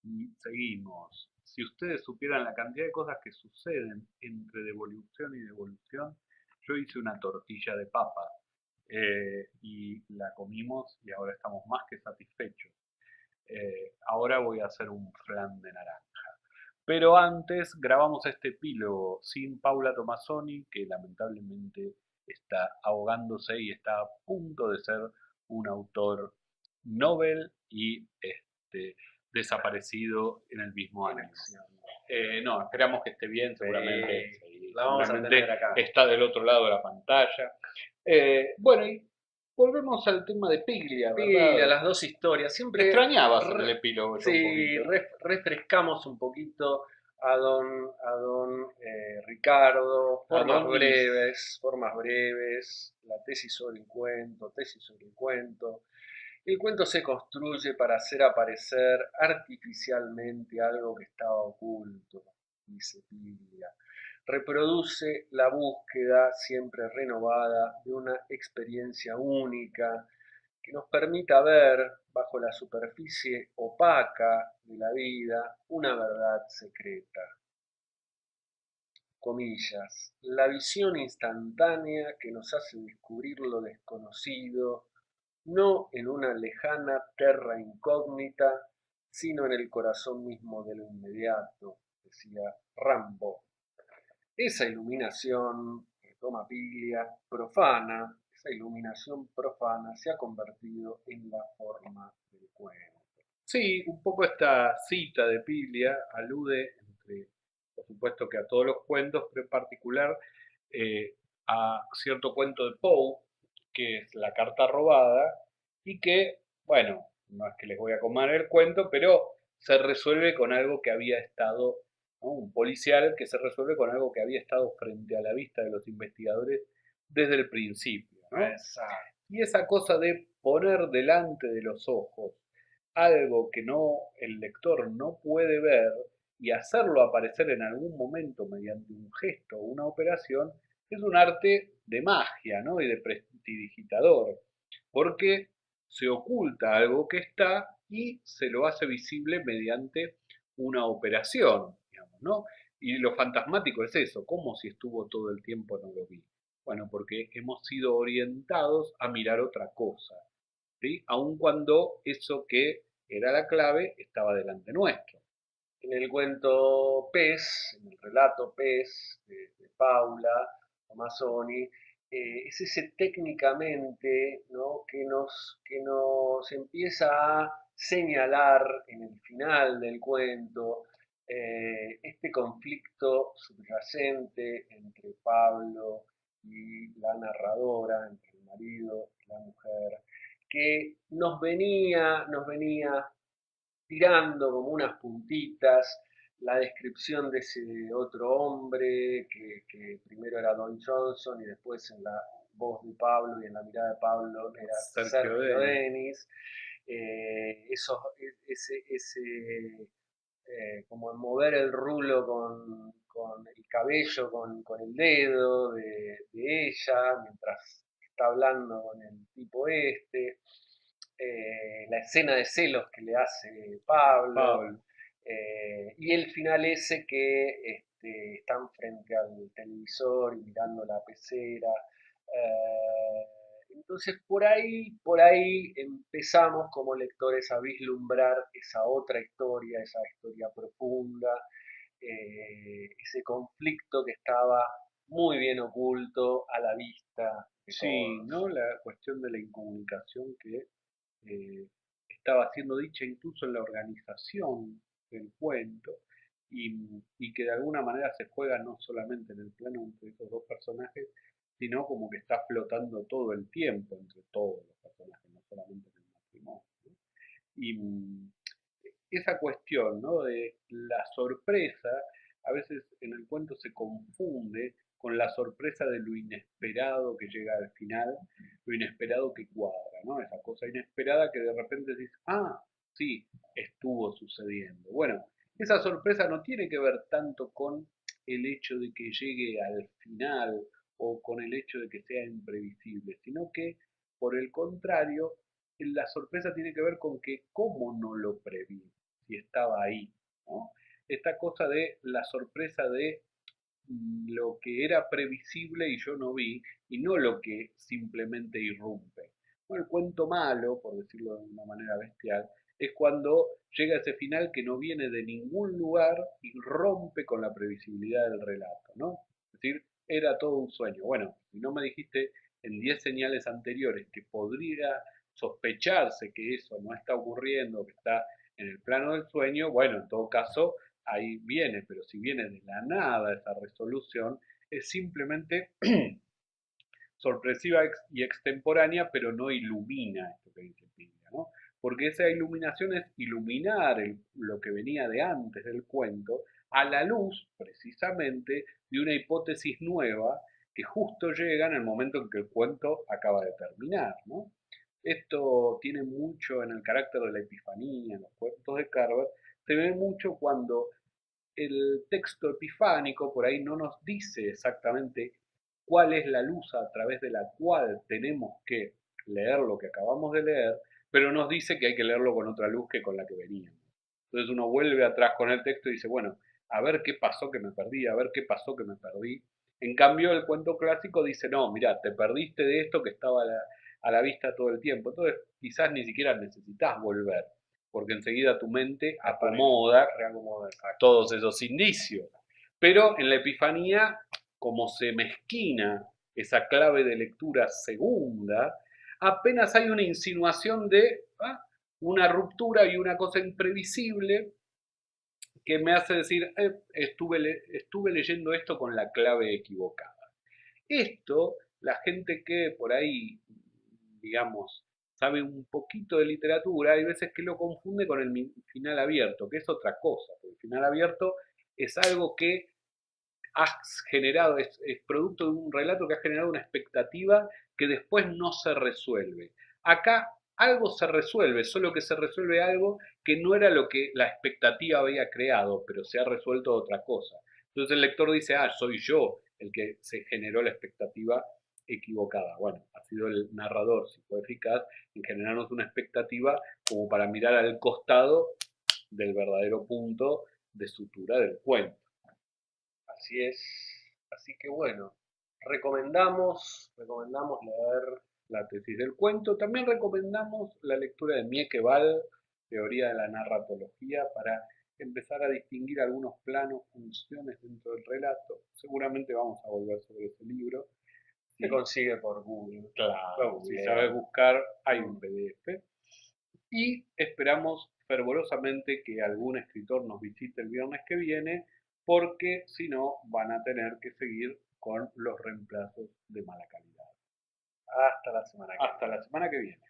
Y seguimos. Si ustedes supieran la cantidad de cosas que suceden entre devolución y devolución, yo hice una tortilla de papa y la comimos y ahora estamos más que satisfechos. Ahora voy a hacer un flan de naranja. Pero antes grabamos este epílogo sin Paula Tomassoni, que lamentablemente está ahogándose y está a punto de ser un autor Nobel y desaparecido en el mismo año. No, esperamos que esté bien, seguramente, sí, La vamos a tener acá. está del otro lado de la pantalla. Bueno, y volvemos al tema de Piglia, Pila, ¿verdad? las dos historias. Te Siempre extrañaba hacer el epílogo yo un sí, poquito. refrescamos un poquito a don Ricardo, Adonis. formas breves, la tesis sobre el cuento, tesis sobre el cuento. El cuento se construye para hacer aparecer artificialmente algo que estaba oculto, dice Piglia. Reproduce la búsqueda siempre renovada de una experiencia única que nos permita ver bajo la superficie opaca de la vida una verdad secreta. Comillas, la visión instantánea que nos hace descubrir lo desconocido, no en una lejana terra incógnita, sino en el corazón mismo de lo inmediato, decía Rambo. Esa iluminación, retoma Piglia, profana, esa iluminación profana se ha convertido en la forma del cuento. Sí, un poco esta cita de Piglia alude, por supuesto que a todos los cuentos, pero en particular a cierto cuento de Poe, que es La carta robada, y que, bueno, no es que les voy a comer el cuento, pero se resuelve con algo que había estado, ¿no? Un policial que se resuelve con algo que había estado frente a la vista de los investigadores desde el principio, ¿no? Exacto. Y esa cosa de poner delante de los ojos algo que no el lector no puede ver y hacerlo aparecer en algún momento mediante un gesto o una operación es un arte de magia, ¿no? Y de prestidigitador, porque se oculta algo que está y se lo hace visible mediante una operación, digamos, ¿no? Y lo fantasmático es eso, como si estuvo todo el tiempo no lo vi. Bueno, porque hemos sido orientados a mirar otra cosa, ¿sí? Aun cuando eso que era la clave estaba delante nuestro. En el cuento Pez, en el relato Pez de Paula Tomassoni, es ese técnicamente, ¿no? Que nos empieza a señalar en el final del cuento este conflicto subyacente entre Pablo y la narradora, entre el marido y la mujer, que nos venía tirando como unas puntitas la descripción de ese otro hombre que primero era Don Johnson y después en la voz de Pablo y en la mirada de Pablo era Sergio Sergio Denis. Denis. Ese como mover el rulo con el cabello, con el dedo de ella, mientras está hablando con el tipo la escena de celos que le hace Pablo, Pablo. y el final ese que están frente al televisor y mirando la pecera. Entonces por ahí empezamos como lectores a vislumbrar esa otra historia, esa historia profunda, ese conflicto que estaba muy bien oculto a la vista de Sí, todos. ¿no? La cuestión de la incomunicación que eh, estaba siendo dicha incluso en la organización del cuento y que de alguna manera se juega no solamente en el plano entre esos dos personajes, sino como que está flotando todo el tiempo entre todos los personajes, no solamente en el matrimonio, ¿no? Y esa cuestión, ¿no? De la sorpresa, a veces en el cuento se confunde con la sorpresa de lo inesperado que llega al final, lo inesperado que cuadra, ¿no? Esa cosa inesperada que de repente dices, ah, sí, estuvo sucediendo. Bueno, esa sorpresa no tiene que ver tanto con el hecho de que llegue al final o con el hecho de que sea imprevisible, sino que, por el contrario, la sorpresa tiene que ver con que cómo no lo preví. y estaba ahí, ¿no? Esta cosa de la sorpresa de lo que era previsible y yo no vi, y no lo que simplemente irrumpe. Bueno, el cuento malo, por decirlo de una manera bestial, es cuando llega ese final que no viene de ningún lugar y rompe con la previsibilidad del relato, ¿no? Es decir, era todo un sueño. Bueno, si no me dijiste en 10 señales anteriores que podría sospecharse que eso no está ocurriendo, que está en el plano del sueño, bueno, en todo caso, ahí viene, pero si viene de la nada esa resolución, es simplemente sorpresiva y extemporánea, pero no ilumina esto que dice Piglia, ¿no? Porque esa iluminación es iluminar lo que venía de antes del cuento a la luz, precisamente, de una hipótesis nueva que justo llega en el momento en que el cuento acaba de terminar, ¿no? Esto tiene mucho en el carácter de la epifanía, en los cuentos de Carver, se ve mucho cuando el texto epifánico por ahí no nos dice exactamente cuál es la luz a través de la cual tenemos que leer lo que acabamos de leer, pero nos dice que hay que leerlo con otra luz que con la que veníamos. Entonces uno vuelve atrás con el texto y dice, bueno, a ver qué pasó que me perdí, a ver qué pasó que me perdí. En cambio, el cuento clásico dice, no, mira, te perdiste de esto que estaba a la vista todo el tiempo. Entonces, quizás ni siquiera necesitas volver, porque enseguida tu mente acomoda, reacomoda todos esos indicios. Pero en la Epifanía, como se mezquina esa clave de lectura segunda, apenas hay una insinuación de una ruptura y una cosa imprevisible que me hace decir, estuve leyendo esto con la clave equivocada. Esto, la gente que por ahí, digamos, sabe un poquito de literatura, hay veces que lo confunde con el final abierto, que es otra cosa. Porque el final abierto es algo que has generado, es producto de un relato que ha generado una expectativa que después no se resuelve. Acá algo se resuelve, solo que se resuelve algo que no era lo que la expectativa había creado, pero se ha resuelto otra cosa. Entonces el lector dice, soy yo el que se generó la expectativa equivocada. Bueno, ha sido el narrador, si fue eficaz, en generarnos una expectativa como para mirar al costado del verdadero punto de sutura del cuento. Así es. Así que bueno, recomendamos leer La tesis del cuento. También recomendamos la lectura de Mieke-Val, Teoría de la Narratología, para empezar a distinguir algunos planos, funciones dentro del relato. Seguramente vamos a volver sobre ese libro. Se consigue por Google. Claro, si sabes buscar, hay un PDF. Y esperamos fervorosamente que algún escritor nos visite el viernes que viene, porque si no van a tener que seguir con los reemplazos de mala calidad. Hasta la semana que viene. Hasta la semana que viene.